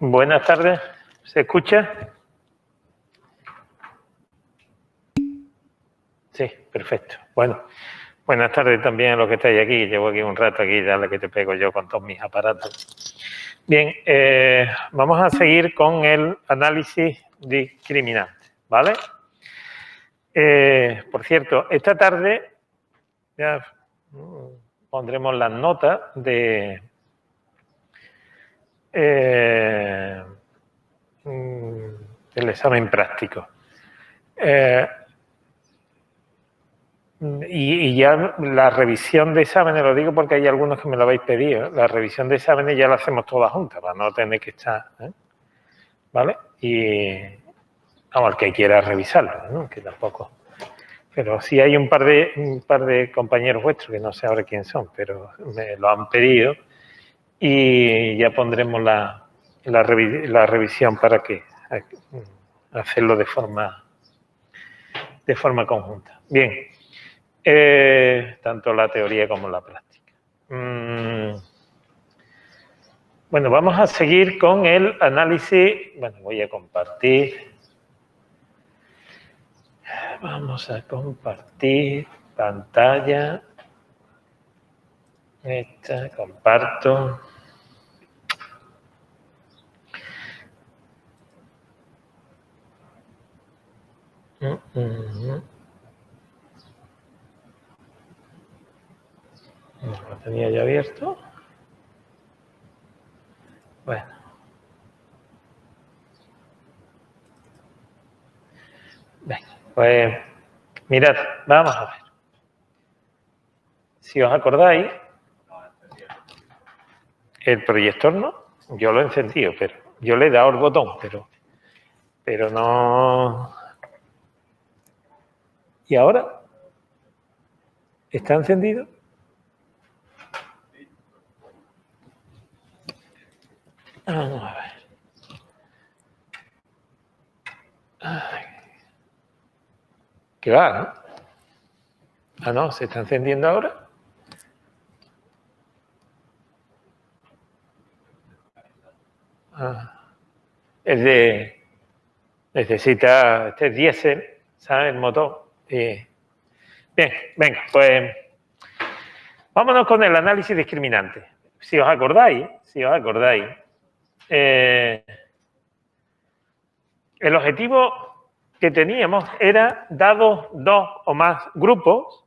Buenas tardes, ¿se escucha? Sí, perfecto. Bueno, buenas tardes también a los que estáis aquí. Llevo aquí un rato aquí, ya la que te pego yo con todos mis aparatos. Bien, vamos a seguir con el análisis discriminante, ¿vale? Por cierto, esta tarde ya pondremos las notas del examen práctico. Y ya la revisión de exámenes, lo digo porque hay algunos que me lo habéis pedido, la revisión de exámenes ya la hacemos todas juntas, para no tener que estar, ¿vale? Y vamos, el que quiera revisarlo, ¿no? Que tampoco. Pero sí hay un par de compañeros vuestros, que no sé ahora quién son, pero me lo han pedido y ya pondremos la revisión para que hacerlo de forma conjunta. Bien. Tanto la teoría como la práctica. Bueno, vamos a seguir con el análisis. Bueno, voy a compartir. Vamos a compartir pantalla. Esta, comparto. Lo tenía ya abierto. Bueno. Venga, pues mirad, vamos a ver. Si os acordáis, el proyector no, yo lo he encendido, pero yo le he dado el botón, pero no. ¿Y ahora? ¿Está encendido? Vamos a ver. Ay. ¿Qué va, no? Ah, no, ¿se está encendiendo ahora? Ah. Necesita, este es diésel, ¿sabes? El motor. Bien, venga, pues vámonos con el análisis discriminante. Si os acordáis, el objetivo que teníamos era, dados dos o más grupos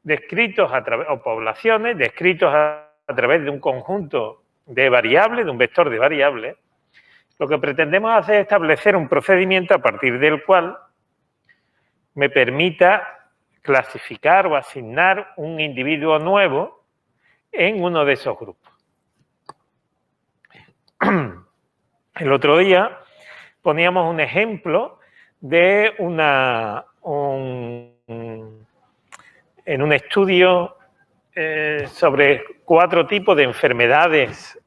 descritos a través, o poblaciones descritos a través de un conjunto de variables, de un vector de variables, lo que pretendemos hacer es establecer un procedimiento a partir del cual me permita clasificar o asignar un individuo nuevo en uno de esos grupos. El otro día poníamos un ejemplo de en un estudio sobre 4 tipos de enfermedades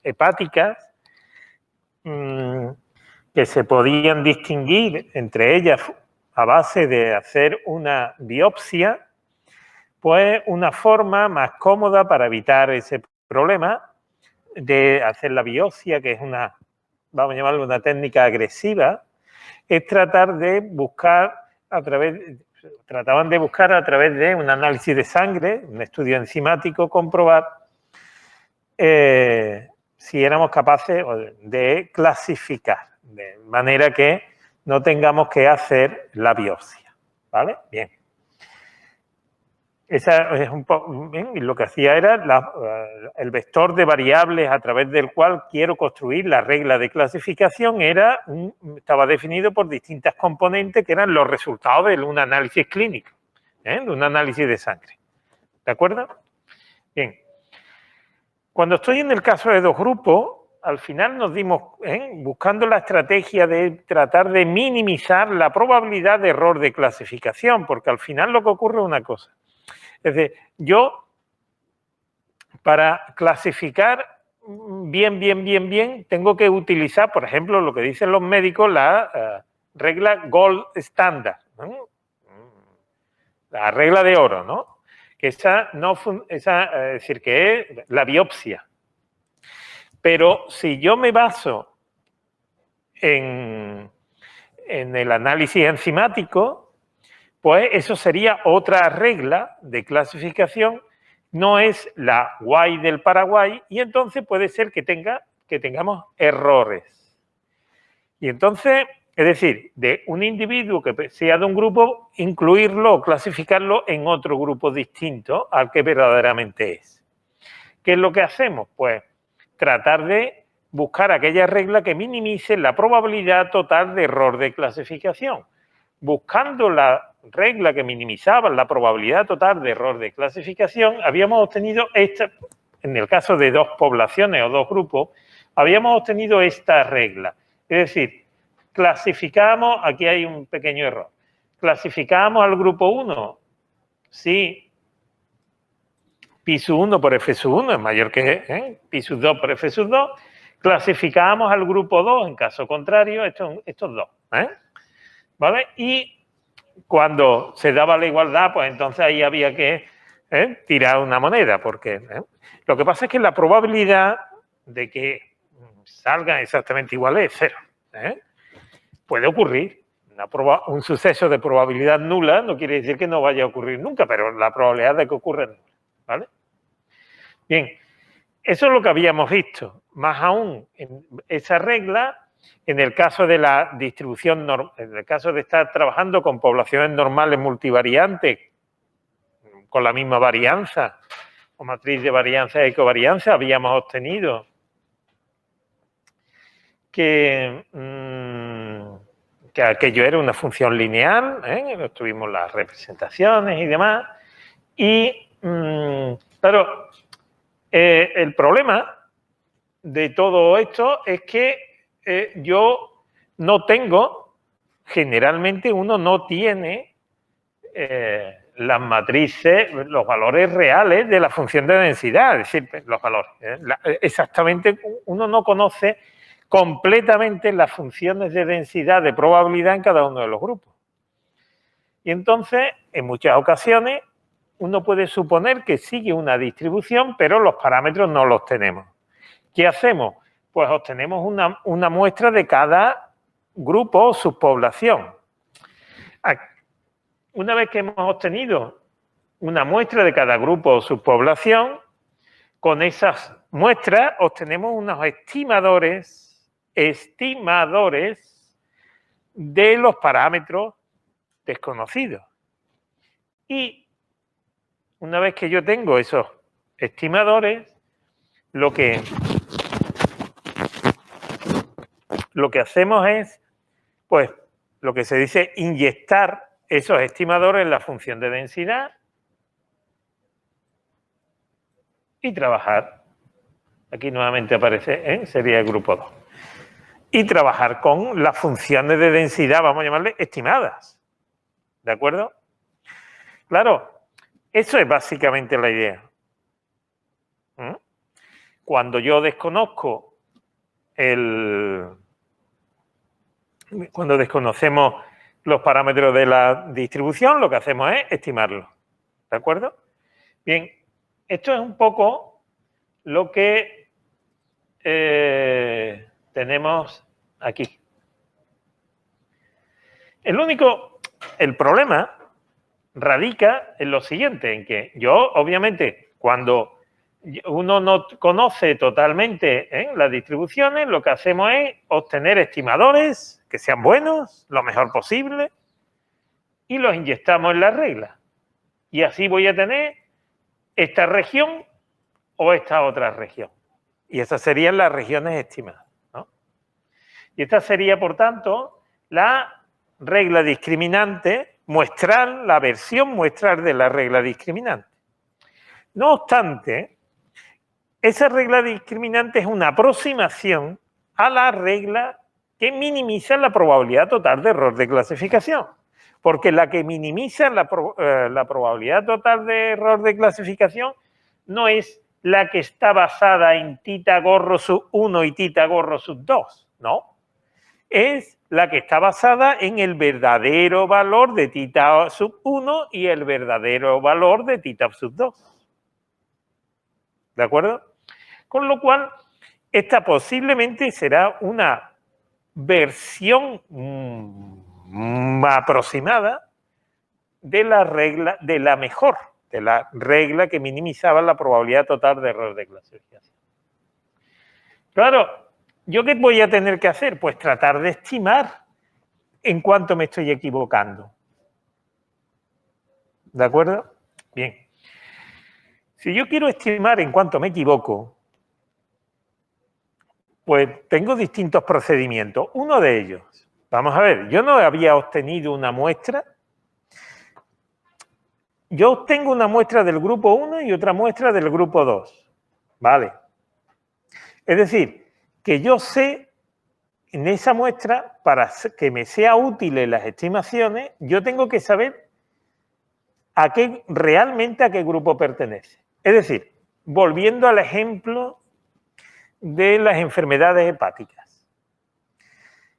hepáticas que se podían distinguir entre ellas a base de hacer una biopsia, pues una forma más cómoda para evitar ese problema de hacer la biopsia, que es vamos a llamarlo una técnica agresiva, es tratar de buscar trataban de buscar a través de un análisis de sangre, un estudio enzimático, comprobar si éramos capaces de clasificar, de manera que no tengamos que hacer la biopsia, ¿vale? Bien. Esa es un poco, bien, y lo que hacía era el vector de variables a través del cual quiero construir la regla de clasificación estaba definido por distintas componentes que eran los resultados de un análisis clínico, de un análisis de sangre. ¿De acuerdo? Bien. Cuando estoy en el caso de dos grupos, al final nos dimos, buscando la estrategia de tratar de minimizar la probabilidad de error de clasificación, porque al final lo que ocurre es una cosa. Es decir, yo, para clasificar bien, tengo que utilizar, por ejemplo, lo que dicen los médicos, la regla gold standard, ¿no? La regla de oro, ¿no? Que es decir, que es la biopsia. Pero si yo me baso en el análisis enzimático, pues eso sería otra regla de clasificación, no es la Y del Paraguay, y entonces puede ser que tengamos errores. Y entonces, es decir, de un individuo que sea de un grupo, incluirlo o clasificarlo en otro grupo distinto al que verdaderamente es. ¿Qué es lo que hacemos? Pues tratar de buscar aquella regla que minimice la probabilidad total de error de clasificación. Buscando la regla que minimizaba la probabilidad total de error de clasificación, habíamos obtenido esta, en el caso de dos poblaciones o dos grupos, habíamos obtenido esta regla. Es decir, clasificamos, aquí hay un pequeño error, clasificamos al grupo 1 si pi sub 1 por f sub 1 es mayor que pi sub 2 por f sub 2, clasificamos al grupo 2 en caso contrario, estos dos, ¿vale? Y cuando se daba la igualdad, pues entonces ahí había que tirar una moneda, porque lo que pasa es que la probabilidad de que salgan exactamente iguales es cero. Puede ocurrir. Un suceso de probabilidad nula no quiere decir que no vaya a ocurrir nunca, pero la probabilidad de que ocurra es nula, ¿vale? Bien, eso es lo que habíamos visto. Más aún, en esa regla, en el caso de la distribución, en el caso de estar trabajando con poblaciones normales multivariantes, con la misma varianza, o matriz de varianza y ecovarianza, habíamos obtenido que aquello era una función lineal, tuvimos las representaciones y demás, y claro, el problema de todo esto es que yo no tengo, generalmente uno no tiene las matrices, los valores reales de la función de densidad, es decir, los valores. Exactamente, uno no conoce completamente las funciones de densidad de probabilidad en cada uno de los grupos. Y entonces, en muchas ocasiones, uno puede suponer que sigue una distribución, pero los parámetros no los tenemos. ¿Qué hacemos? Pues obtenemos una muestra de cada grupo o subpoblación. Una vez que hemos obtenido una muestra de cada grupo o subpoblación, con esas muestras obtenemos unos estimadores de los parámetros desconocidos. Y una vez que yo tengo esos estimadores, lo que hacemos es, pues, lo que se dice inyectar esos estimadores en la función de densidad y trabajar. Aquí nuevamente aparece, sería el grupo 2. Y trabajar con las funciones de densidad, vamos a llamarle estimadas. ¿De acuerdo? Claro, eso es básicamente la idea. Cuando yo desconozco cuando desconocemos los parámetros de la distribución, lo que hacemos es estimarlos. ¿De acuerdo? Bien, esto es un poco lo que tenemos aquí. El problema radica en lo siguiente, en que yo, obviamente, cuando uno no conoce totalmente las distribuciones, lo que hacemos es obtener estimadores que sean buenos, lo mejor posible, y los inyectamos en la regla. Y así voy a tener esta región o esta otra región. Y esas serían las regiones estimadas, ¿no? Y esta sería, por tanto, la regla discriminante muestral, la versión muestral de la regla discriminante. No obstante, esa regla discriminante es una aproximación a la regla que minimiza la probabilidad total de error de clasificación. Porque la que minimiza la probabilidad total de error de clasificación no es la que está basada en tita gorro sub 1 y tita gorro sub 2, no. Es la que está basada en el verdadero valor de tita sub 1 y el verdadero valor de tita sub 2. ¿De acuerdo? Con lo cual, Esta posiblemente será una versión aproximada de la regla, de la mejor, de la regla que minimizaba la probabilidad total de error de clasificación. Claro, ¿yo qué voy a tener que hacer? Pues tratar de estimar en cuánto me estoy equivocando. ¿De acuerdo? Bien. Si yo quiero estimar en cuánto me equivoco, pues tengo distintos procedimientos. Uno de ellos, vamos a ver, yo no había obtenido una muestra. Yo obtengo una muestra del grupo 1 y otra muestra del grupo 2. ¿Vale? Es decir, que yo sé en esa muestra, para que me sea útil en las estimaciones, yo tengo que saber realmente a qué grupo pertenece. Es decir, volviendo al ejemplo de las enfermedades hepáticas.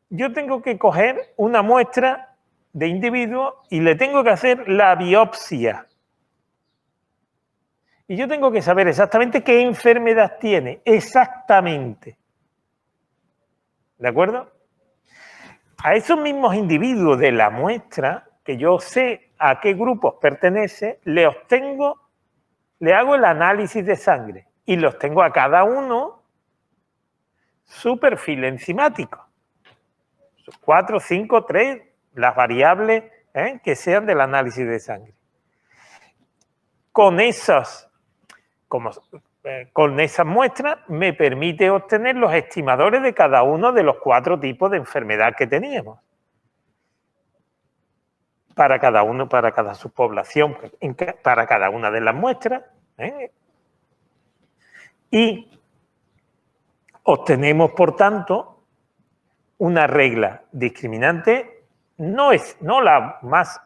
Yo tengo que coger una muestra de individuo y le tengo que hacer la biopsia. Y yo tengo que saber exactamente qué enfermedad tiene, exactamente. ¿De acuerdo? A esos mismos individuos de la muestra, que yo sé a qué grupos pertenece, le hago el análisis de sangre y los tengo a cada uno su perfil enzimático. 4, 5, 3, las variables que sean del análisis de sangre. Con esas muestras me permite obtener los estimadores de cada uno de los 4 tipos de enfermedad que teníamos. Para cada uno, para cada subpoblación, para cada una de las muestras. Y obtenemos, por tanto, una regla discriminante, no la más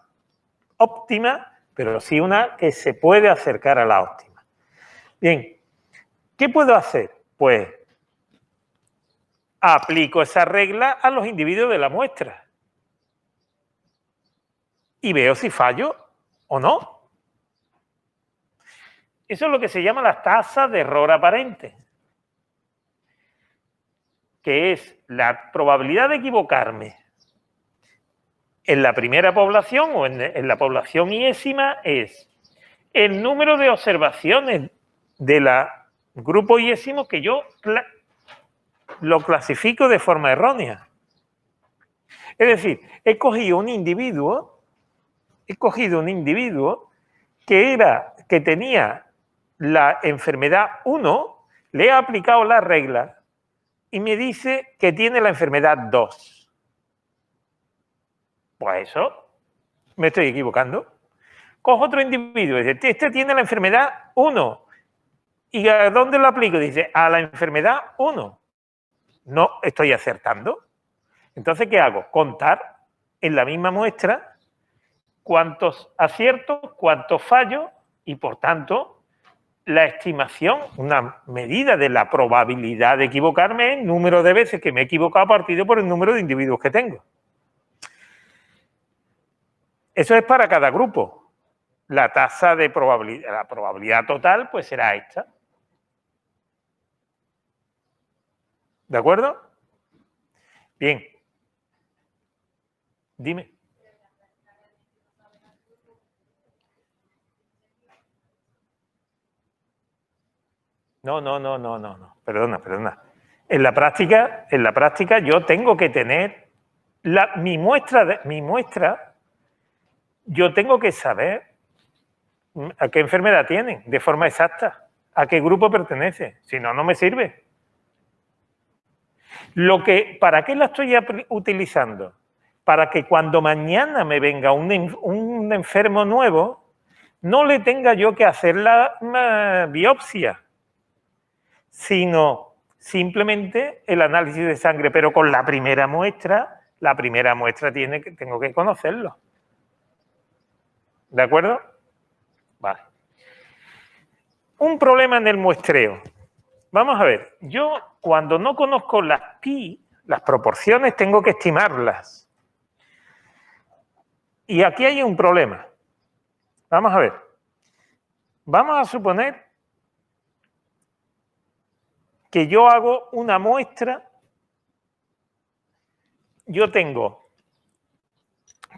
óptima, pero sí una que se puede acercar a la óptima. Bien, ¿qué puedo hacer? Pues aplico esa regla a los individuos de la muestra y veo si fallo o no. Eso es lo que se llama la tasa de error aparente, que es la probabilidad de equivocarme en la primera población o en la población iésima es el número de observaciones del grupo iésimo que yo lo clasifico de forma errónea. Es decir, he cogido un individuo que tenía la enfermedad 1, le he aplicado la regla y me dice que tiene la enfermedad 2. Pues eso, me estoy equivocando. Cojo otro individuo y dice, este tiene la enfermedad 1. ¿Y a dónde lo aplico? Dice, a la enfermedad 1. No estoy acertando. Entonces, ¿qué hago? Contar en la misma muestra cuántos aciertos, cuántos fallos y, por tanto, la estimación, una medida de la probabilidad de equivocarme es el número de veces que me he equivocado partido por el número de individuos que tengo. Eso es para cada grupo. La tasa de probabilidad, la probabilidad total, pues será esta. ¿De acuerdo? Bien. Dime. No. Perdona. En la práctica yo tengo que tener mi muestra, yo tengo que saber a qué enfermedad tienen de forma exacta, a qué grupo pertenece, si no, no me sirve. ¿Para qué la estoy utilizando? Para que cuando mañana me venga un enfermo nuevo, no le tenga yo que hacer la biopsia, sino simplemente el análisis de sangre, pero con la primera muestra tengo que conocerlo. ¿De acuerdo? Vale. Un problema en el muestreo. Vamos a ver, yo cuando no conozco las pi, las proporciones, tengo que estimarlas. Y aquí hay un problema. Vamos a ver. Vamos a suponer que yo hago una muestra,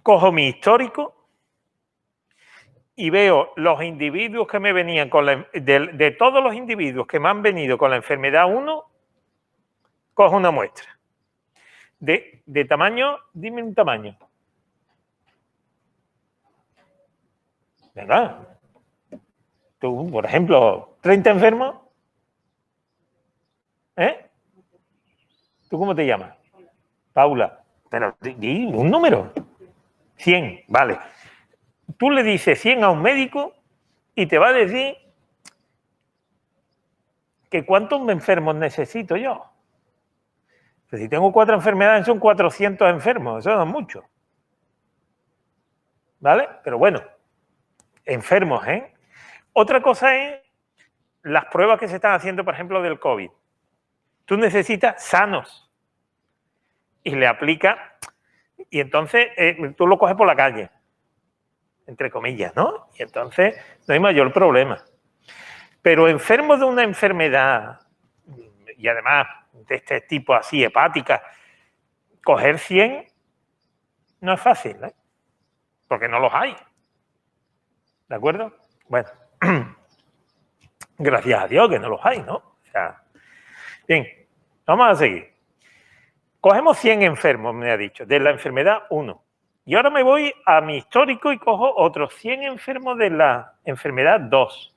cojo mi histórico y veo los individuos que me venían de todos los individuos que me han venido con la enfermedad 1, cojo una muestra. De tamaño, dime un tamaño. ¿Verdad? Tú, por ejemplo, 30 enfermos. ¿Eh? ¿Tú cómo te llamas? Paula. Pero di un número. 100, vale. Tú le dices 100 a un médico y te va a decir que cuántos enfermos necesito yo. Pues si tengo 4 enfermedades, son 400 enfermos. Eso no es mucho. ¿Vale? Pero bueno, enfermos, ¿eh? Otra cosa es las pruebas que se están haciendo, por ejemplo, del COVID. Tú necesitas sanos y le aplicas, y entonces tú lo coges por la calle, entre comillas, ¿no? Y entonces no hay mayor problema. Pero enfermos de una enfermedad, y además de este tipo así, hepática, coger 100 no es fácil, ¿eh? Porque no los hay. ¿De acuerdo? Bueno, gracias a Dios que no los hay, ¿no? O sea, bien, vamos a seguir. Cogemos 100 enfermos, me ha dicho, de la enfermedad 1. Y ahora me voy a mi histórico y cojo otros 100 enfermos de la enfermedad 2.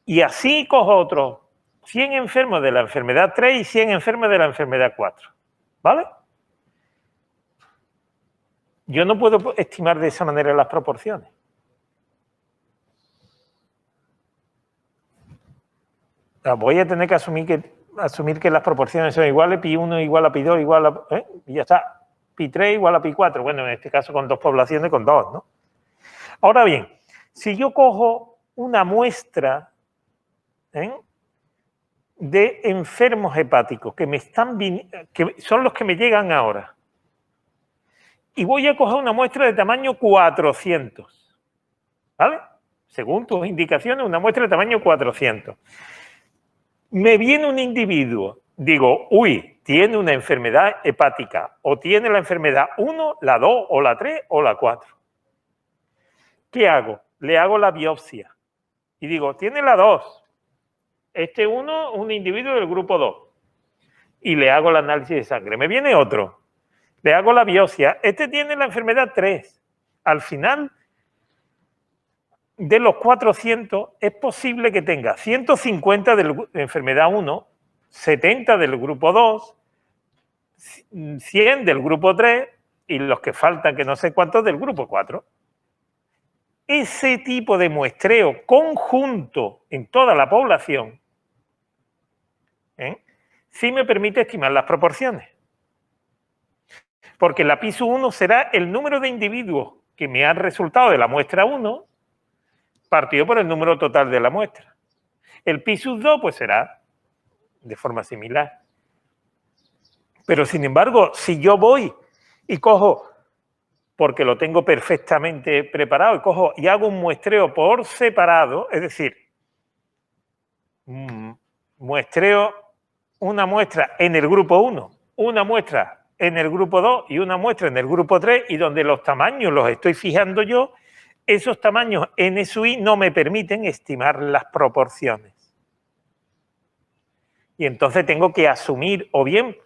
Y así cojo otros 100 enfermos de la enfermedad 3 y 100 enfermos de la enfermedad 4. ¿Vale? Yo no puedo estimar de esa manera las proporciones. Voy a tener que asumir que las proporciones son iguales, pi1 igual a pi2 igual a... y ya está. Pi3 igual a pi4. Bueno, en este caso con 2 poblaciones, con 2, ¿no? Ahora bien, si yo cojo una muestra de enfermos hepáticos que son los que me llegan ahora, y voy a coger una muestra de tamaño 400, ¿vale? Según tus indicaciones, una muestra de tamaño 400. Me viene un individuo, digo, uy, tiene una enfermedad hepática, o tiene la enfermedad 1, la 2, o la 3, o la 4. ¿Qué hago? Le hago la biopsia y digo, tiene la 2. Este uno, un individuo del grupo 2. Y le hago el análisis de sangre. Me viene otro. Le hago la biopsia. Este tiene la enfermedad 3. Al final de los 400 es posible que tenga 150 de la enfermedad 1, 70 del grupo 2, 100 del grupo 3 y los que faltan, que no sé cuántos, del grupo 4. Ese tipo de muestreo conjunto en toda la población sí me permite estimar las proporciones. Porque la pi1 será el número de individuos que me han resultado de la muestra 1 partido por el número total de la muestra. El pi2 pues será de forma similar. Pero sin embargo, si yo voy y cojo, porque lo tengo perfectamente preparado, y cojo y hago un muestreo por separado, es decir, muestreo una muestra en el grupo 1, una muestra en el grupo 2 y una muestra en el grupo 3, y donde los tamaños los estoy fijando yo, esos tamaños N sub I no me permiten estimar las proporciones. Y entonces tengo que asumir o bien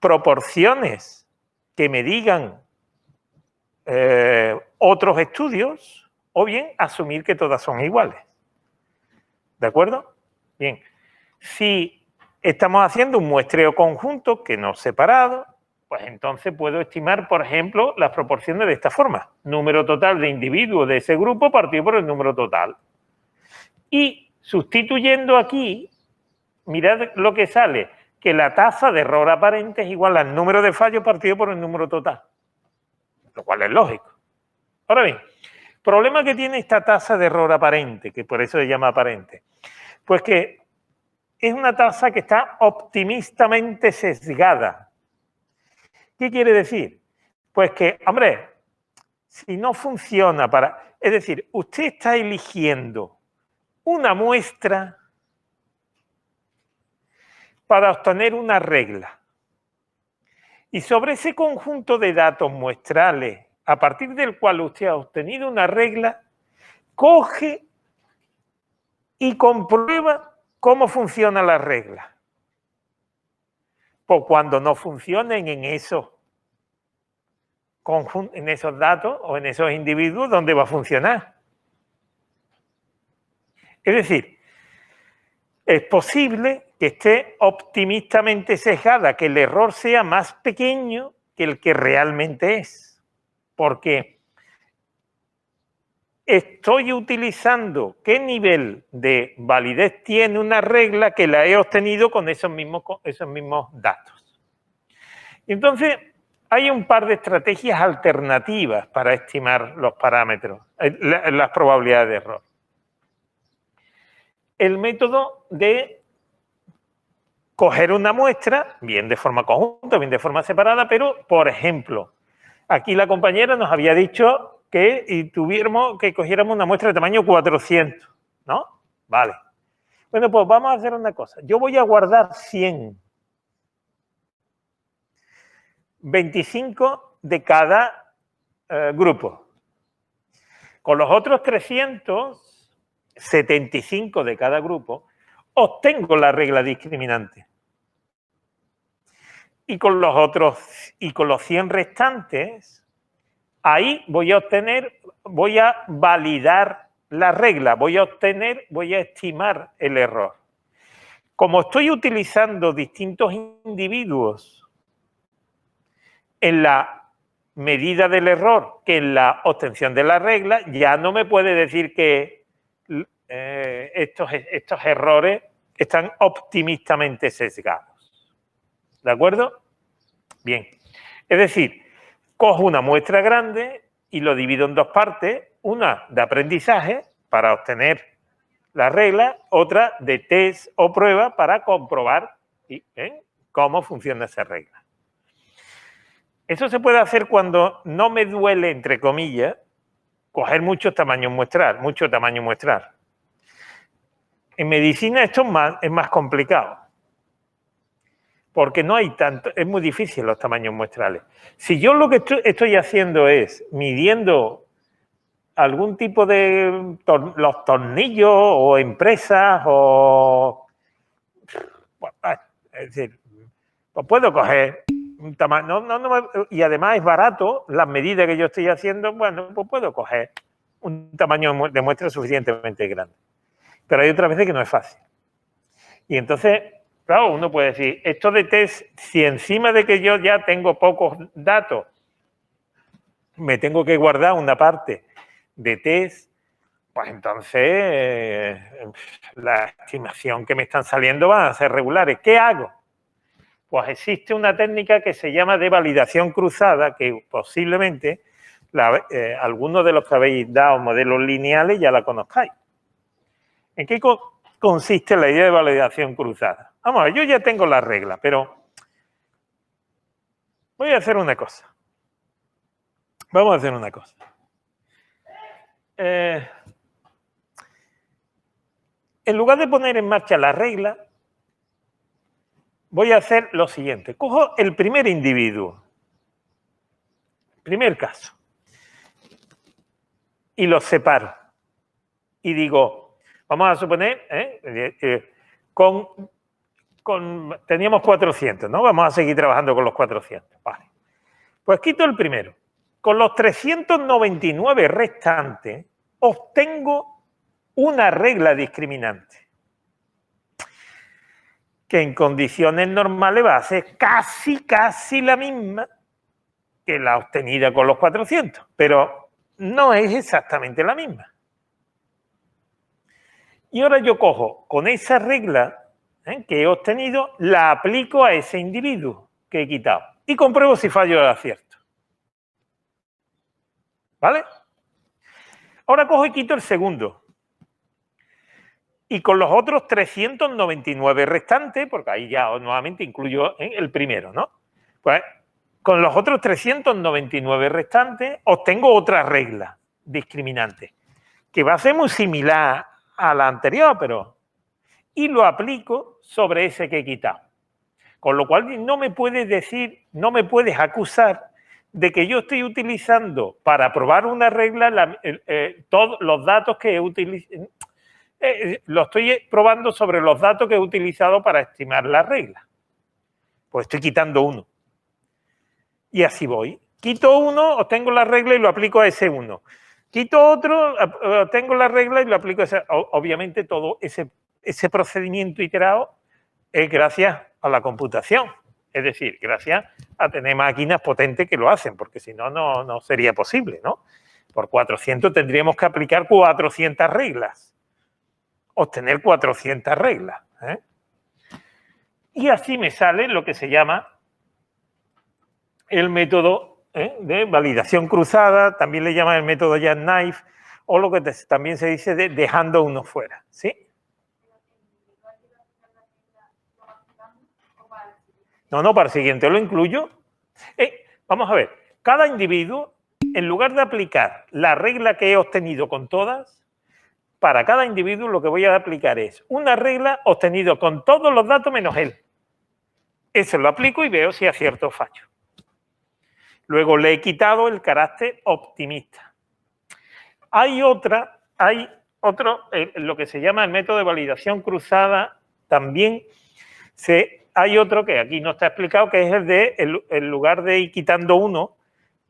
proporciones que me digan otros estudios, o bien asumir que todas son iguales. ¿De acuerdo? Bien. Si estamos haciendo un muestreo conjunto que no separado, pues entonces puedo estimar, por ejemplo, las proporciones de esta forma. Número total de individuos de ese grupo partido por el número total. Y sustituyendo aquí, mirad lo que sale, que la tasa de error aparente es igual al número de fallos partido por el número total. Lo cual es lógico. Ahora bien, problema que tiene esta tasa de error aparente, que por eso se llama aparente, pues que es una tasa que está optimistamente sesgada. ¿Qué quiere decir? Pues que, hombre, si no funciona para... Es decir, usted está eligiendo una muestra para obtener una regla. Y sobre ese conjunto de datos muestrales, a partir del cual usted ha obtenido una regla, coge y comprueba cómo funciona la regla. Pues cuando no funcionen en esos datos o en esos individuos, ¿dónde va a funcionar? Es decir, es posible que esté optimistamente sesgada, que el error sea más pequeño que el que realmente es. Porque estoy utilizando qué nivel de validez tiene una regla que la he obtenido con esos mismos datos. Y entonces, hay un par de estrategias alternativas para estimar los parámetros, las probabilidades de error. El método de coger una muestra, bien de forma conjunta, bien de forma separada, pero, por ejemplo, aquí la compañera nos había dicho que cogiéramos una muestra de tamaño 400, ¿no? Vale. Bueno, pues vamos a hacer una cosa. Yo voy a guardar 100. 25 de cada grupo. Con los otros 375 de cada grupo, obtengo la regla discriminante. Y con los 100 restantes, ahí voy a validar la regla, voy a estimar el error. Como estoy utilizando distintos individuos en la medida del error que en la obtención de la regla, ya no me puede decir que estos errores están optimistamente sesgados. ¿De acuerdo? Bien. Es decir, cojo una muestra grande y lo divido en dos partes, una de aprendizaje para obtener la regla, otra de test o prueba para comprobar cómo funciona esa regla. Eso se puede hacer cuando no me duele, entre comillas, coger mucho tamaño muestral. En medicina esto es más complicado, porque no hay tanto, es muy difícil los tamaños muestrales. Si yo lo que estoy haciendo es midiendo algún tipo de los tornillos o empresas es decir, pues puedo coger un tamaño, y además es barato, las medidas que yo estoy haciendo, bueno, pues puedo coger un tamaño de muestra suficientemente grande. Pero hay otras veces que no es fácil. Y entonces, claro, uno puede decir, esto de test, si encima de que yo ya tengo pocos datos, me tengo que guardar una parte de test, pues entonces la estimación que me están saliendo van a ser regulares. ¿Qué hago? Pues existe una técnica que se llama de validación cruzada, que posiblemente algunos de los que habéis dado modelos lineales ya la conozcáis. ¿En qué consiste la idea de validación cruzada? Vamos a ver, yo ya tengo la regla, pero voy a hacer una cosa. Vamos a hacer una cosa. En lugar de poner en marcha la regla, voy a hacer lo siguiente. Cojo el primer individuo, primer caso, y los separo. Y digo, vamos a suponer, teníamos 400, ¿no? Vamos a seguir trabajando con los 400. Vale. Pues quito el primero. Con los 399 restantes, obtengo una regla discriminante, que en condiciones normales va a ser casi la misma que la obtenida con los 400, pero no es exactamente la misma. Y ahora yo cojo con esa regla que he obtenido, la aplico a ese individuo que he quitado y compruebo si fallo de acierto. ¿Vale? Ahora cojo y quito el segundo. Y con los otros 399 restantes, porque ahí ya nuevamente incluyo el primero, ¿no? Pues con los otros 399 restantes obtengo otra regla discriminante, que va a ser muy similar a la anterior, pero... Y lo aplico sobre ese que he quitado. Con lo cual no me puedes decir, no me puedes acusar de que yo estoy utilizando para probar una regla todos los datos que he utilizado. Lo estoy probando sobre los datos que he utilizado para estimar la regla. Pues estoy quitando uno. Y así voy. Quito uno, obtengo la regla y lo aplico a ese uno. Quito otro, obtengo la regla y lo aplico a ese. Obviamente todo ese procedimiento iterado es gracias a la computación. Es decir, gracias a tener máquinas potentes que lo hacen, porque si no, no sería posible, ¿no? Por 400 tendríamos que aplicar 400 reglas. Obtener 400 reglas. Y así me sale lo que se llama el método de validación cruzada, también le llaman el método jackknife, o lo que también se dice de dejando uno fuera, ¿sí? No, para el siguiente lo incluyo. Vamos a ver, cada individuo, en lugar de aplicar la regla que he obtenido con todas, para cada individuo lo que voy a aplicar es una regla obtenida con todos los datos menos él. Eso lo aplico y veo si acierto o fallo. Luego le he quitado el carácter optimista. Hay otro, lo que se llama el método de validación cruzada, también hay otro que aquí no está explicado, que es el de, en lugar de ir quitando uno,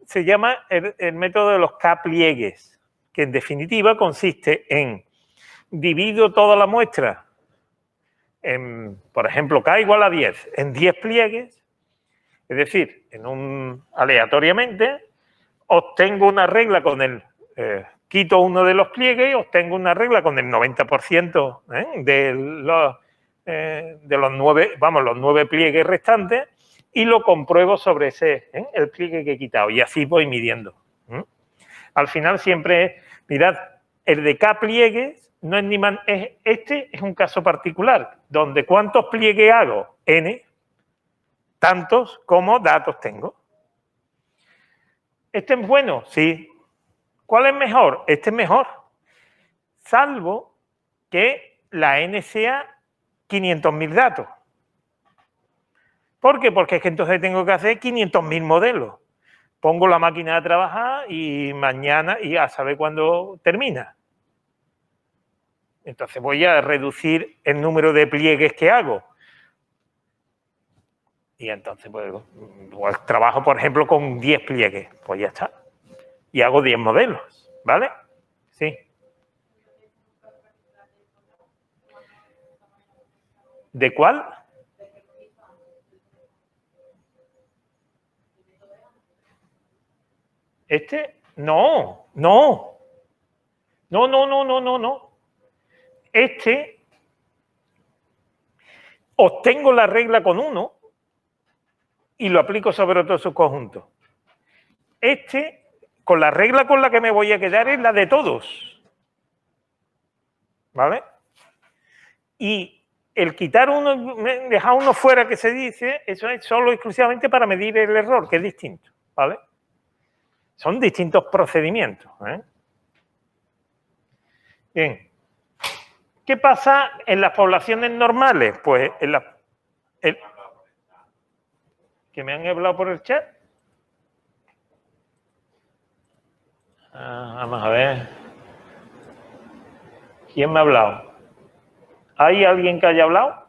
se llama el método de los K-pliegues, que en definitiva consiste en divido toda la muestra, por ejemplo, K igual a 10, en 10 pliegues, es decir, aleatoriamente, obtengo una regla con el... quito uno de los pliegues y obtengo una regla con el 90% de los 9 pliegues restantes y lo compruebo sobre el pliegue que he quitado. Y así voy midiendo. Al final siempre mirad, el de K pliegues no es ni más... Este es un caso particular, donde ¿cuántos pliegues hago? N, tantos como datos tengo. ¿Este es bueno? Sí. ¿Cuál es mejor? Este es mejor. Salvo que la N sea 500.000 datos. ¿Por qué? Porque es que entonces tengo que hacer 500.000 modelos. Pongo la máquina a trabajar y mañana, y a saber cuándo termina. Entonces voy a reducir el número de pliegues que hago. Y entonces pues trabajo, por ejemplo, con 10 pliegues. Pues ya está. Y hago 10 modelos, ¿vale? Sí. ¿De cuál? ¿Este? No. Este, obtengo la regla con uno y lo aplico sobre otro subconjunto. Este, con la regla con la que me voy a quedar es la de todos. ¿Vale? Y el quitar uno, dejar uno fuera que se dice, eso es solo exclusivamente para medir el error, que es distinto. ¿Vale? Son distintos procedimientos. Bien. ¿Qué pasa en las poblaciones normales? Pues ¿que me han hablado por el chat? Vamos a ver. ¿Quién me ha hablado? ¿Hay alguien que haya hablado?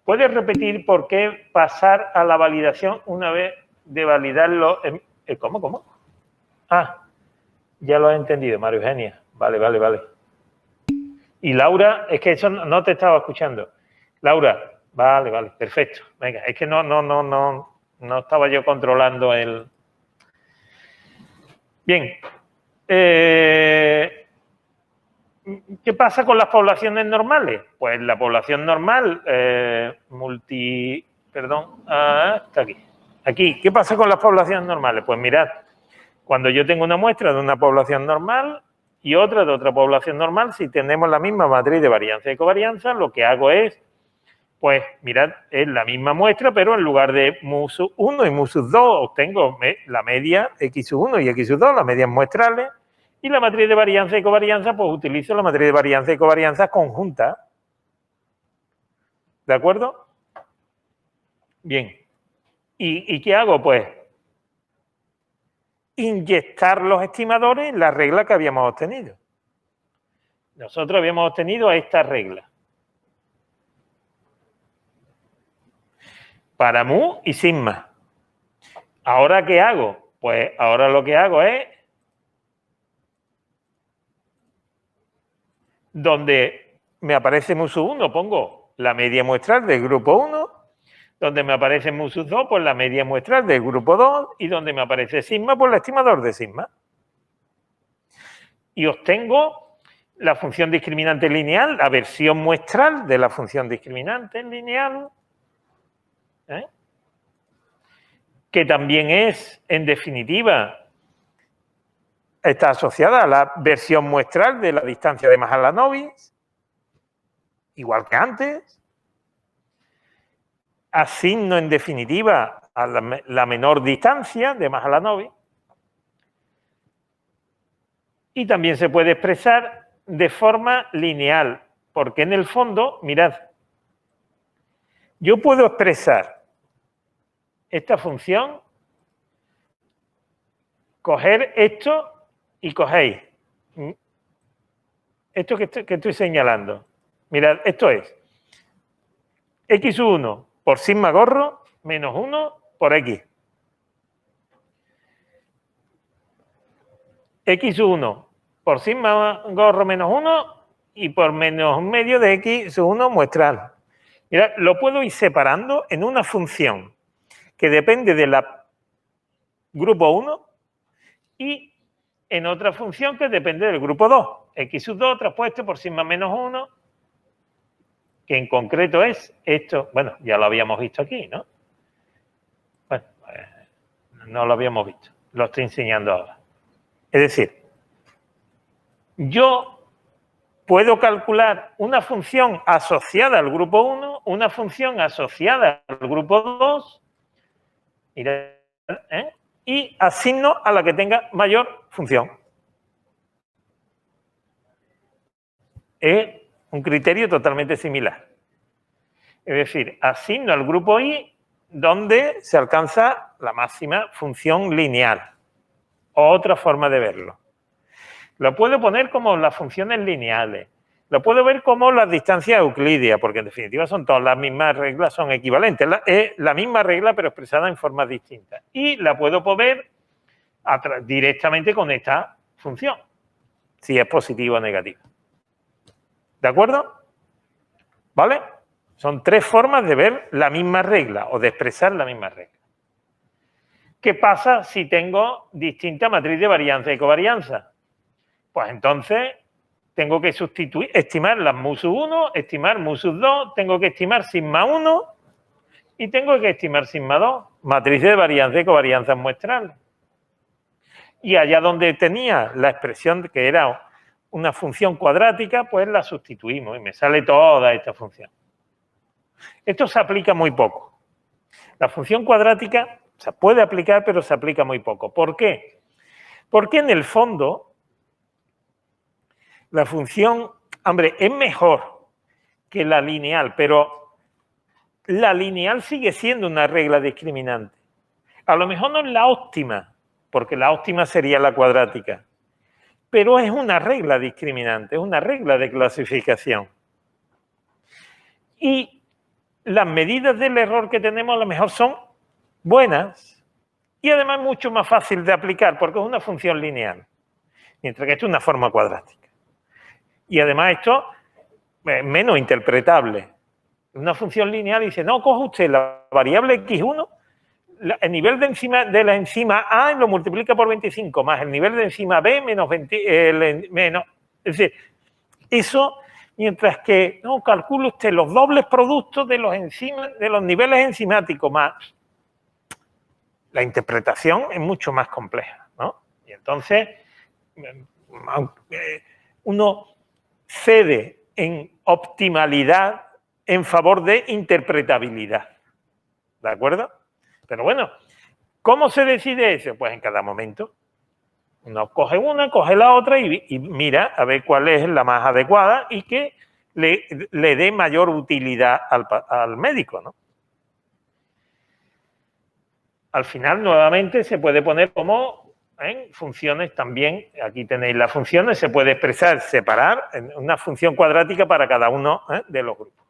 ¿Puedes repetir por qué pasar a la validación una vez de validarlo? ¿Cómo? Ya lo he entendido, María Eugenia. Vale. Y Laura, es que eso no te estaba escuchando. Laura, vale, perfecto. Venga, es que no estaba yo controlando el... Bien. ¿Qué pasa con las poblaciones normales? Pues la población normal, está aquí. Aquí, ¿qué pasa con las poblaciones normales? Pues mirad, cuando yo tengo una muestra de una población normal y otra de otra población normal, si tenemos la misma matriz de varianza y covarianza, lo que hago es, pues mirad, es la misma muestra, pero en lugar de mu sub 1 y mu sub 2, obtengo la media x sub 1 y x sub 2, las medias muestrales, y la matriz de varianza y covarianza, pues utilizo la matriz de varianza y covarianza conjunta. ¿De acuerdo? Bien. ¿Y qué hago? Pues inyectar los estimadores en la regla que habíamos obtenido. Nosotros habíamos obtenido esta regla. Para mu y sigma. ¿Ahora qué hago? Pues ahora lo que hago es, donde me aparece mu sub 1, pongo la media muestral del grupo 1, donde me aparece mu sub 2, pues la media muestral del grupo 2, y donde me aparece sigma, pues el estimador de sigma. Y obtengo la función discriminante lineal, la versión muestral de la función discriminante lineal, que también es, en definitiva, está asociada a la versión muestral de la distancia de Mahalanobis, igual que antes. Asigno, en definitiva, a la menor distancia de Mahalanobis. Y también se puede expresar de forma lineal, porque en el fondo, mirad, yo puedo expresar esta función, coger esto y cogéis esto que estoy señalando. Mirad, esto es x1 por sigma gorro menos 1 por x. x1 por sigma gorro menos 1 y por menos medio de x1 muestral. Mirad, lo puedo ir separando en una función que depende de la grupo 1 y en otra función que depende del grupo 2. x2 traspuesto por sigma menos 1, que en concreto es esto. Bueno, ya lo habíamos visto aquí, ¿no? Bueno, no lo habíamos visto. Lo estoy enseñando ahora. Es decir, yo puedo calcular una función asociada al grupo 1, una función asociada al grupo 2, y asigno a la que tenga mayor función. Es un criterio totalmente similar. Es decir, asigno al grupo I donde se alcanza la máxima función lineal. Otra forma de verlo. Lo puedo poner como las funciones lineales. Lo puedo ver como las distancias euclidias, porque en definitiva son todas las mismas reglas, son equivalentes. Es la misma regla, pero expresada en formas distintas. Y la puedo poner directamente con esta función, si es positiva o negativa. ¿De acuerdo? ¿Vale? Son tres formas de ver la misma regla o de expresar la misma regla. ¿Qué pasa si tengo distinta matriz de varianza y covarianza? Pues entonces tengo que sustituir, estimar las mu sub 1, estimar mu sub 2, tengo que estimar sigma 1 y tengo que estimar sigma 2, matriz de varianza y covarianza muestral. Y allá donde tenía la expresión que era una función cuadrática, pues la sustituimos y me sale toda esta función. Esto se aplica muy poco. La función cuadrática se puede aplicar, pero se aplica muy poco. ¿Por qué? Porque en el fondo la función, hombre, es mejor que la lineal, pero la lineal sigue siendo una regla discriminante. A lo mejor no es la óptima, porque la óptima sería la cuadrática, pero es una regla discriminante, es una regla de clasificación. Y las medidas del error que tenemos a lo mejor son buenas y además mucho más fácil de aplicar porque es una función lineal, mientras que esto es una forma cuadrática. Y además esto es menos interpretable. Una función lineal dice, no, coge usted la variable x1, el nivel de la enzima A lo multiplica por 25, más el nivel de enzima B menos 20, es decir, eso, mientras que no calcule usted los dobles productos de los enzimas, de los niveles enzimáticos más. La interpretación es mucho más compleja, ¿no? Y entonces uno cede en optimalidad en favor de interpretabilidad. ¿De acuerdo? Pero bueno, ¿cómo se decide eso? Pues en cada momento. Uno coge una, coge la otra y mira a ver cuál es la más adecuada y que le dé mayor utilidad al médico, ¿no? al final nuevamente se puede poner como funciones también. Aquí tenéis las funciones, se puede expresar, separar en una función cuadrática para cada uno de los grupos.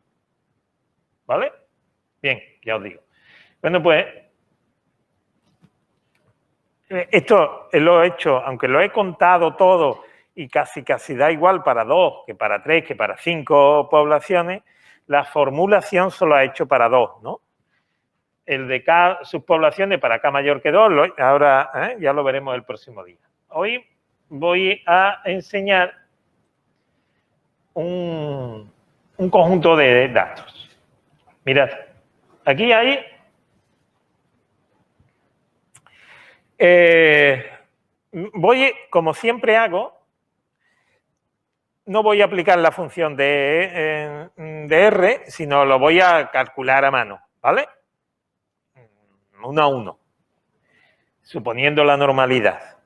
¿Vale? Bien, ya os digo. Bueno, pues esto lo he hecho, aunque lo he contado todo y casi da igual para 2 que para 3, que para 5 poblaciones, la formulación solo ha hecho para 2, ¿no? El de K subpoblaciones para K mayor que 2, ahora ya lo veremos el próximo día. Hoy voy a enseñar un conjunto de datos. Mirad, aquí hay como siempre hago, no voy a aplicar la función de R, sino lo voy a calcular a mano, ¿vale? 1 a 1, suponiendo la normalidad.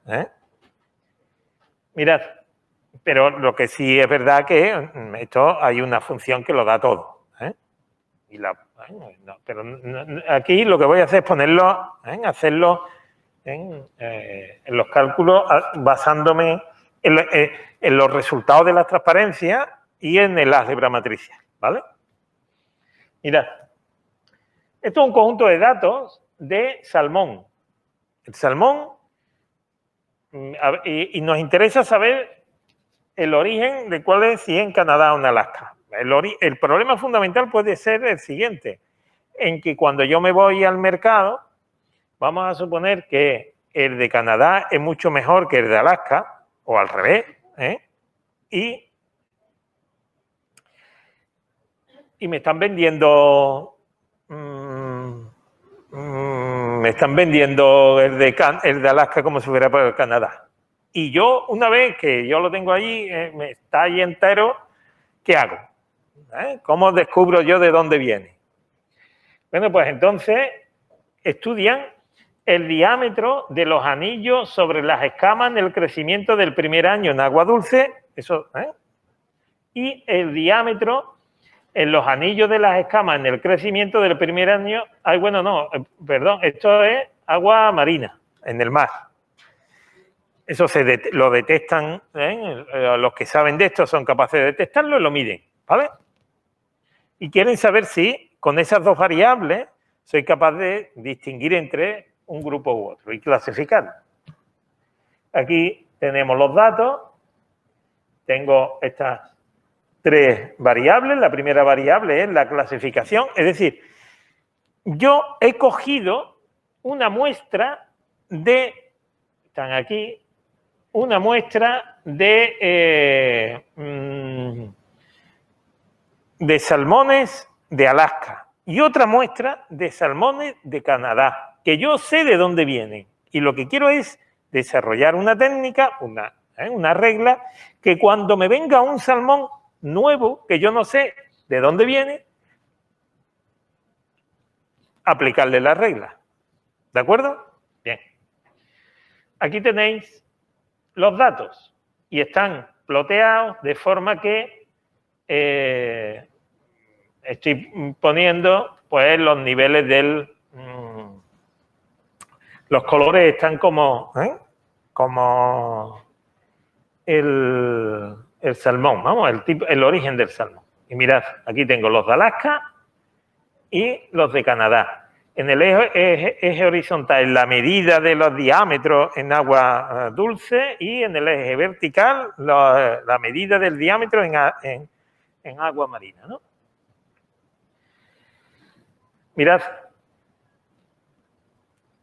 Mirad, pero lo que sí es verdad que esto hay una función que lo da todo. Pero aquí lo que voy a hacer es ponerlo, hacerlo en los cálculos basándome en los resultados de las transparencias y en el álgebra matricial, ¿vale? Mirad, esto es un conjunto de datos de salmón. El salmón, y nos interesa saber el origen de cuál es, si en Canadá o en Alaska. El problema fundamental puede ser el siguiente, en que cuando yo me voy al mercado, vamos a suponer que el de Canadá es mucho mejor que el de Alaska, o al revés, y me están vendiendo el de Alaska como si fuera para Canadá. Y yo, una vez que yo lo tengo allí, me está ahí entero, ¿qué hago? ¿Cómo descubro yo de dónde viene? Bueno, pues entonces estudian el diámetro de los anillos sobre las escamas en el crecimiento del primer año en agua dulce, eso, y el diámetro en los anillos de las escamas en el crecimiento del primer año, esto es agua marina, en el mar. Eso lo detectan, los que saben de esto son capaces de detectarlo y lo miden, ¿vale? Y quieren saber si con esas dos variables soy capaz de distinguir entre un grupo u otro y clasificarlo. Aquí tenemos los datos, tengo estas 3 variables. La primera variable es la clasificación, es decir, yo he cogido una muestra están aquí, una muestra de salmones de Alaska y otra muestra de salmones de Canadá, que yo sé de dónde vienen. Y lo que quiero es desarrollar una técnica, una regla, que cuando me venga un salmón nuevo, que yo no sé de dónde viene, aplicarle la regla. ¿De acuerdo? Bien. Aquí tenéis los datos y están ploteados de forma que estoy poniendo pues los niveles del... los colores están como el salmón, vamos, el origen del salmón. Y mirad, aquí tengo los de Alaska y los de Canadá. En el eje horizontal, la medida de los diámetros en agua dulce, y en el eje vertical, la medida del diámetro en agua marina, ¿no? Mirad,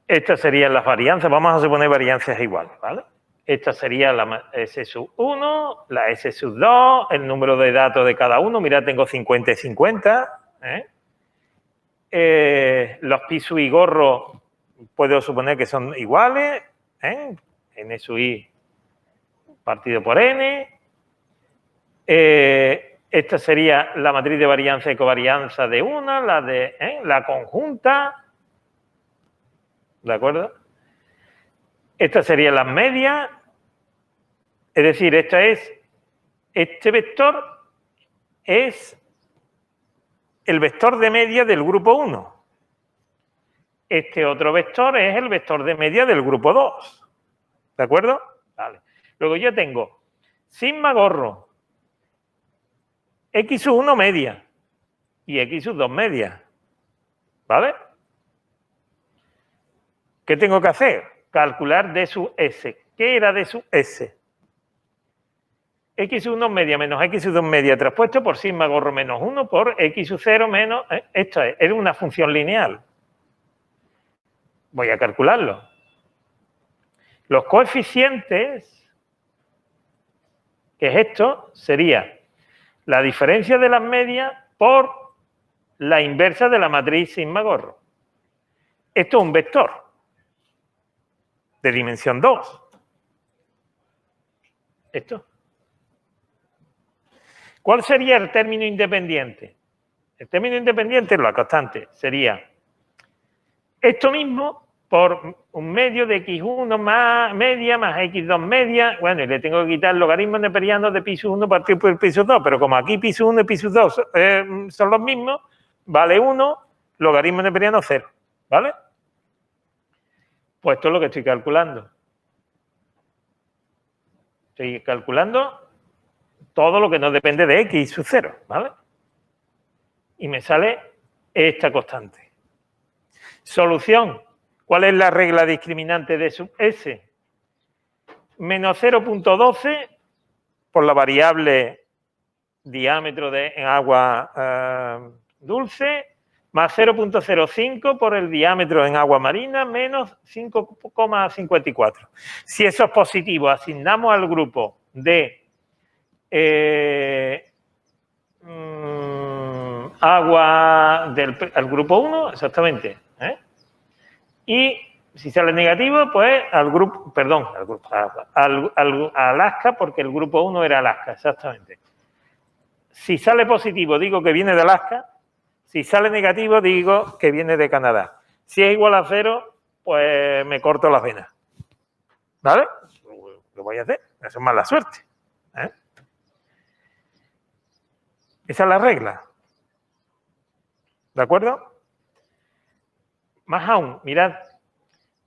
estas serían las varianzas. Vamos a suponer varianzas iguales, ¿vale? Esta sería la S sub 1, la S sub 2, el número de datos de cada uno. Mirad, tengo 50 y 50. Los pi sub y gorro puedo suponer que son iguales. N sub i partido por n. Esta sería la matriz de varianza y covarianza de una, la conjunta. ¿De acuerdo? Estas serían las medias. Es decir, este vector es el vector de media del grupo 1. Este otro vector es el vector de media del grupo 2. ¿De acuerdo? Vale. Luego yo tengo sigma gorro, x sub 1 media y x sub 2 media. ¿Vale? ¿Qué tengo que hacer? Calcular d sub s. ¿Qué era d sub s? X sub 1 media menos X sub 2 media traspuesto por sigma gorro menos 1 por X sub 0 menos... Esto es una función lineal. Voy a calcularlo. Los coeficientes, que es esto, sería la diferencia de las medias por la inversa de la matriz sigma gorro. Esto es un vector de dimensión 2. Esto. ¿Cuál sería el término independiente? El término independiente, la constante, sería esto mismo por un medio de x1 más media más x2 media. Bueno, y le tengo que quitar el logaritmo neperiano de pi sub 1 partido por pi sub 2, pero como aquí pi sub 1 y pi sub 2 son los mismos, vale 1, logaritmo neperiano 0, ¿vale? Pues esto es lo que estoy calculando. Estoy calculando todo lo que no depende de x sub 0, ¿vale? Y me sale esta constante. Solución. ¿Cuál es la regla discriminante de sub s? Menos 0.12 por la variable diámetro en agua dulce, más 0.05 por el diámetro en agua marina, menos 5,54. Si eso es positivo, asignamos al grupo de agua al grupo 1, exactamente. Y si sale negativo, pues al grupo, perdón, al Alaska, porque el grupo 1 era Alaska, exactamente. Si sale positivo, digo que viene de Alaska. Si sale negativo, digo que viene de Canadá. Si es igual a 0, pues me corto las venas. ¿Vale? Lo voy a hacer. Eso es mala suerte. Esa es la regla. ¿De acuerdo? Más aún, mirad.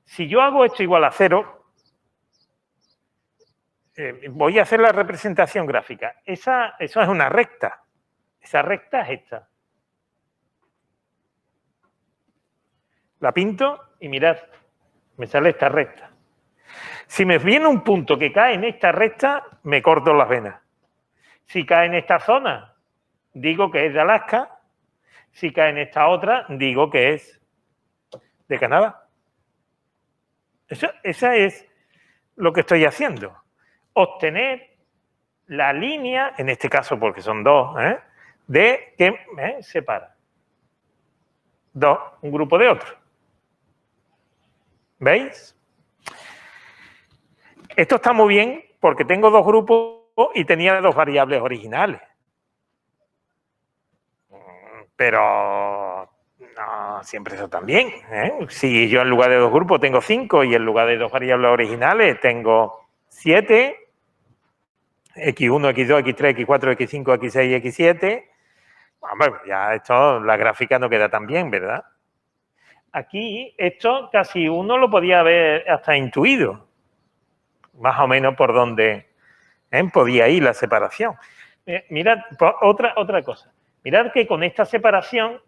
Si yo hago esto igual a 0, voy a hacer la representación gráfica. Eso es una recta. Esa recta es esta. La pinto y mirad, me sale esta recta. Si me viene un punto que cae en esta recta, me corto las venas. Si cae en esta zona, digo que es de Alaska. Si cae en esta otra, digo que es de Canadá. Esa es lo que estoy haciendo. Obtener la línea, en este caso porque son dos, de que separa un grupo de otro. ¿Veis? Esto está muy bien porque tengo dos grupos y tenía dos variables originales. Pero no siempre eso también. Si yo en lugar de dos grupos tengo 5 y en lugar de dos variables originales tengo 7, x1, x2, x3, x4, x5, x6, x7, bueno, ya esto, la gráfica no queda tan bien, ¿verdad? Aquí esto casi uno lo podía haber hasta intuido, más o menos por dónde podía ir la separación. Mirad, otra cosa. Mirad que con esta separación,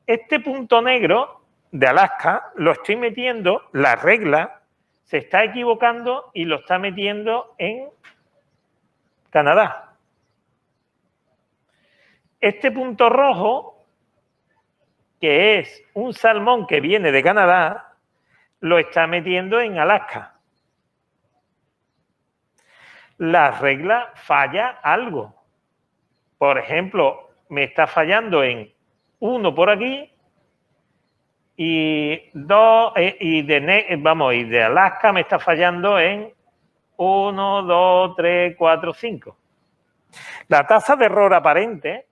este punto negro de Alaska lo estoy metiendo, la regla se está equivocando y lo está metiendo en Canadá. Este punto rojo, que es un salmón que viene de Canadá, lo está metiendo en Alaska. La regla falla algo. Por ejemplo, me está fallando en 1 por aquí y 2, y de Alaska me está fallando en 1, 2, 3, 4, 5. La tasa de error aparente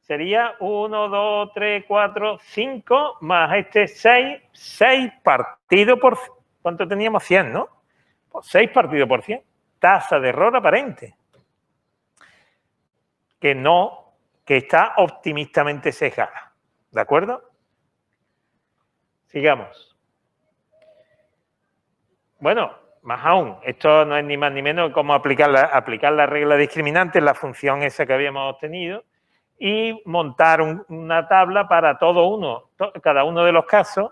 sería 1, 2, 3, 4, 5 más este 6 partido por... ¿Cuánto teníamos? 100, ¿no? Pues 6 partido por 100. Tasa de error aparente. Que está optimistamente sesgada. ¿De acuerdo? Sigamos. Bueno, más aún, esto no es ni más ni menos como aplicar la regla discriminante en la función esa que habíamos obtenido y montar una tabla para cada uno de los casos,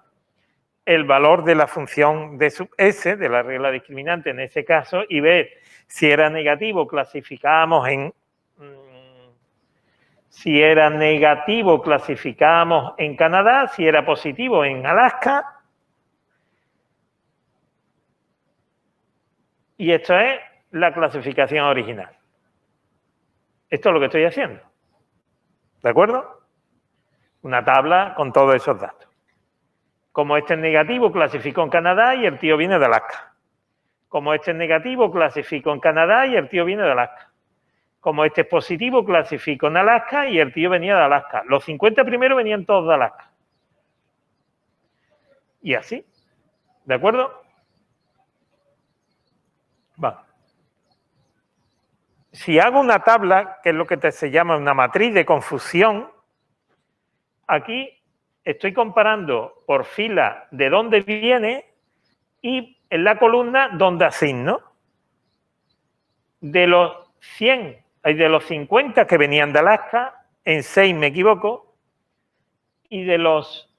el valor de la función de sub s, de la regla discriminante en ese caso, y ver si era negativo, clasificábamos en... Si era negativo, clasificábamos en Canadá, si era positivo, en Alaska. Y esto es la clasificación original. Esto es lo que estoy haciendo. ¿De acuerdo? Una tabla con todos esos datos. Como este es negativo, clasifico en Canadá y el tío viene de Alaska. Como este es negativo, clasifico en Canadá y el tío viene de Alaska. Como este es positivo, clasifico en Alaska y el tío venía de Alaska. Los 50 primeros venían todos de Alaska. Y así. ¿De acuerdo? Va. Si hago una tabla, que es lo que se llama una matriz de confusión, aquí estoy comparando por fila de dónde viene y en la columna dónde asigno. De los 100, de los 50 que venían de Alaska, en 6 me equivoco, y de los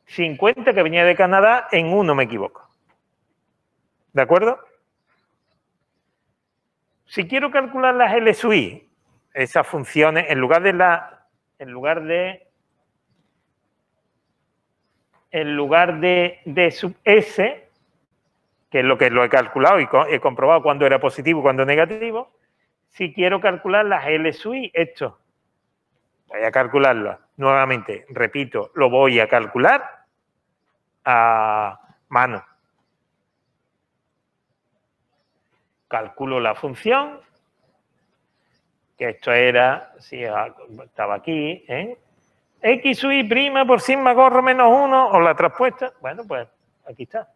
50 que venían de Canadá, en 1 me equivoco. ¿De acuerdo? Si quiero calcular las LSUI, esas funciones, en lugar de sub S, que es lo que lo he calculado y he comprobado cuándo era positivo y cuándo negativo, si quiero calcular las LSUI, esto, voy a calcularlo nuevamente, repito, lo voy a calcular a mano. Calculo la función, que esto era, si estaba aquí, X sub i prima por sigma corro menos 1, o la traspuesta, bueno, pues aquí está.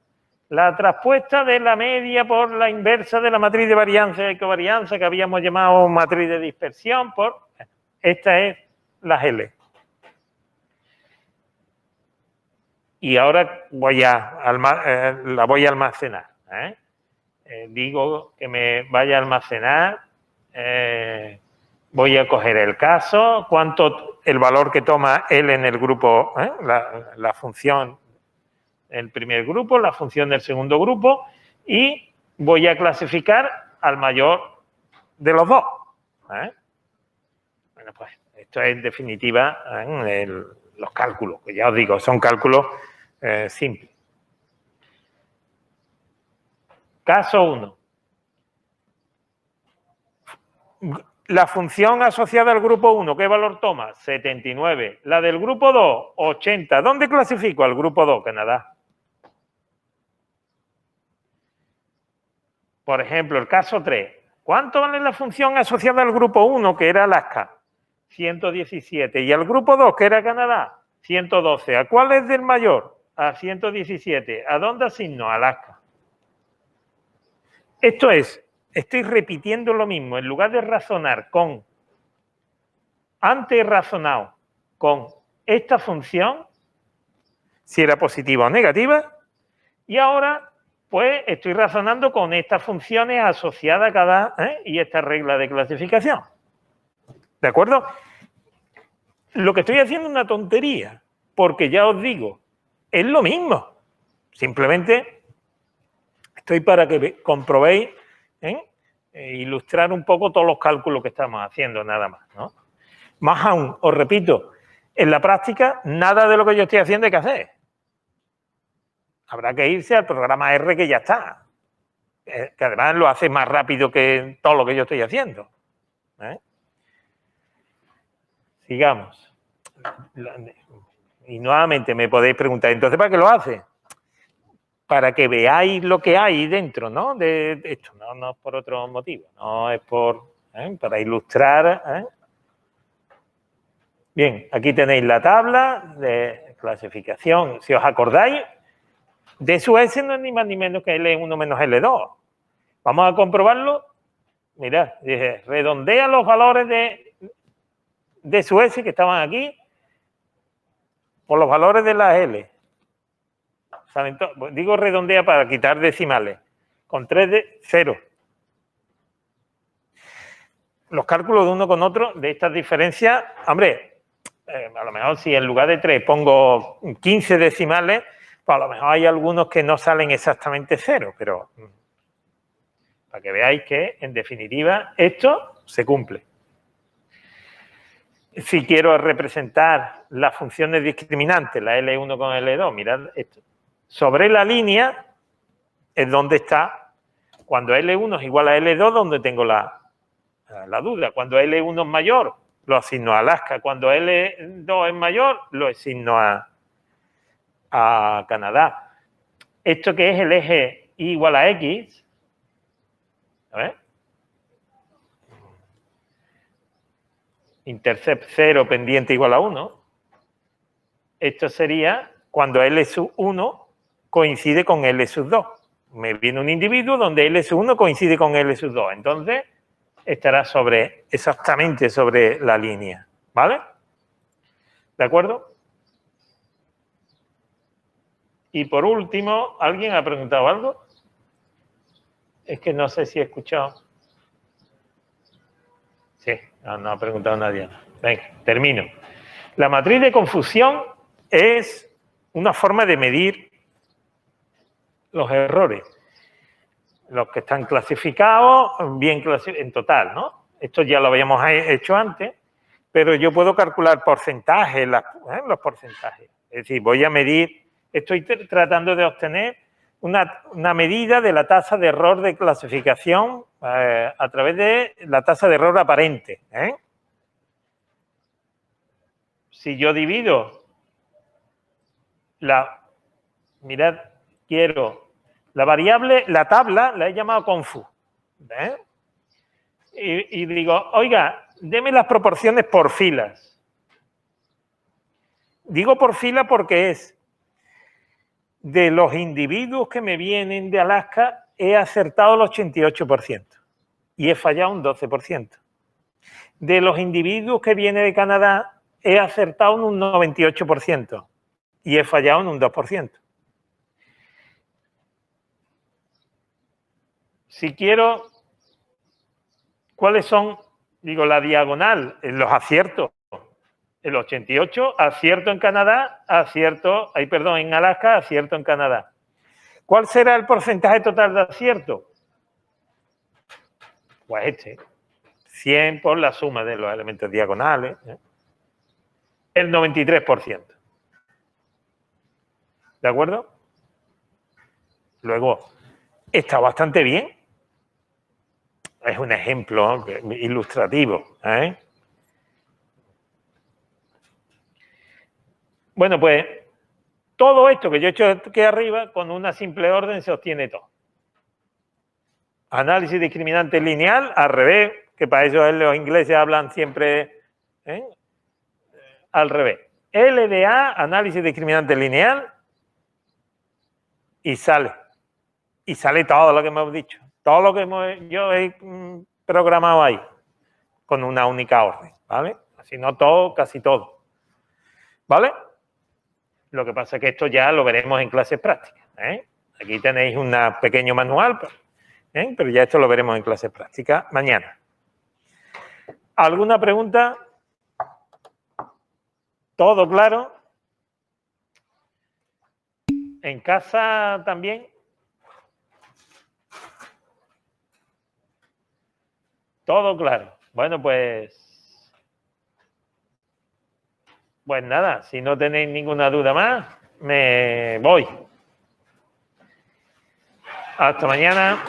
La traspuesta de la media por la inversa de la matriz de varianza y covarianza que habíamos llamado matriz de dispersión por... Esta es la L. Y ahora la voy a almacenar. Digo que me vaya a almacenar. Voy a coger el caso, el valor que toma L en el grupo, la función del primer grupo, la función del segundo grupo, y voy a clasificar al mayor de los dos. Bueno, pues esto es en definitiva los cálculos, que ya os digo, son cálculos simples. Caso 1. La función asociada al grupo 1, ¿qué valor toma? 79. La del grupo 2, 80. ¿Dónde clasifico al grupo 2? Canadá. Por ejemplo, el caso 3. ¿Cuánto vale la función asociada al grupo 1, que era Alaska? 117. Y al grupo 2, que era Canadá, 112. ¿A cuál es del mayor? A 117. ¿A dónde asigno? A Alaska. Esto es, estoy repitiendo lo mismo. En lugar de razonar con, antes he razonado con esta función, si era positiva o negativa, y ahora pues estoy razonando con estas funciones asociadas a cada y esta regla de clasificación. ¿De acuerdo? Lo que estoy haciendo es una tontería, porque ya os digo, es lo mismo. Simplemente estoy para que comprobéis, ilustrar un poco todos los cálculos que estamos haciendo, nada más, ¿no? Más aún, os repito, en la práctica, nada de lo que yo estoy haciendo hay que hacer. Habrá que irse al programa R que ya está, que además lo hace más rápido que todo lo que yo estoy haciendo. Sigamos. Y nuevamente me podéis preguntar, ¿entonces para qué lo hace? Para que veáis lo que hay dentro, ¿no? De esto, no es por otro motivo, no es para ilustrar. Bien, aquí tenéis la tabla de clasificación. Si os acordáis, D sub S no es ni más ni menos que L1 menos L2. Vamos a comprobarlo. Mirad, dije, redondea los valores de sub S que estaban aquí por los valores de la L. Digo redondea para quitar decimales. Con 3 de 0. Los cálculos de uno con otro de estas diferencias, hombre, a lo mejor si en lugar de 3 pongo 15 decimales, pues a lo mejor hay algunos que no salen exactamente 0, pero para que veáis que, en definitiva, esto se cumple. Si quiero representar las funciones discriminantes, la L1 con L2, mirad esto. Sobre la línea es donde está, cuando L1 es igual a L2, donde tengo la duda. Cuando L1 es mayor, lo asigno a Alaska. Cuando L2 es mayor, lo asigno a Canadá. Esto que es el eje Y igual a X, a ver, intercept 0, pendiente igual a 1. Esto sería cuando L sub 1 coincide con L sub 2. Me viene un individuo donde L sub 1 coincide con L sub 2. Entonces, estará exactamente sobre la línea. ¿Vale? ¿De acuerdo? Y por último, ¿alguien ha preguntado algo? Es que no sé si he escuchado. Sí, no ha preguntado nadie. Venga, termino. La matriz de confusión es una forma de medir los errores. Los que están clasificados, bien clasificados, en total, ¿no? Esto ya lo habíamos hecho antes, pero yo puedo calcular porcentajes, los porcentajes. Es decir, voy a medir, estoy tratando de obtener una medida de la tasa de error de clasificación a través de la tasa de error aparente. Si yo divido mirad, quiero la variable, la tabla, la he llamado confu. Y digo, oiga, deme las proporciones por filas. Digo por fila porque es de los individuos que me vienen de Alaska, he acertado el 88% y he fallado un 12%. De los individuos que vienen de Canadá, he acertado un 98% y he fallado en un 2%. Si quiero, ¿cuáles son? Digo, la diagonal, los aciertos. El 88, acierto en Canadá, en Alaska, acierto en Canadá. ¿Cuál será el porcentaje total de acierto? Pues 100 por la suma de los elementos diagonales. El 93%. ¿De acuerdo? Luego, está bastante bien. Es un ejemplo ilustrativo. Bueno, pues todo esto que yo he hecho aquí arriba, con una simple orden se obtiene todo. Análisis discriminante lineal, al revés, que para eso los ingleses hablan siempre al revés. LDA, análisis discriminante lineal, y sale. Y sale todo lo que hemos dicho. Todo lo que yo he programado ahí, con una única orden, ¿vale? Si no todo, casi todo. ¿Vale? Lo que pasa es que esto ya lo veremos en clases prácticas. Aquí tenéis un pequeño manual, pero ya esto lo veremos en clases prácticas mañana. ¿Alguna pregunta? ¿Todo claro? ¿En casa también? Todo claro. Bueno, pues nada, si no tenéis ninguna duda más, me voy. Hasta mañana.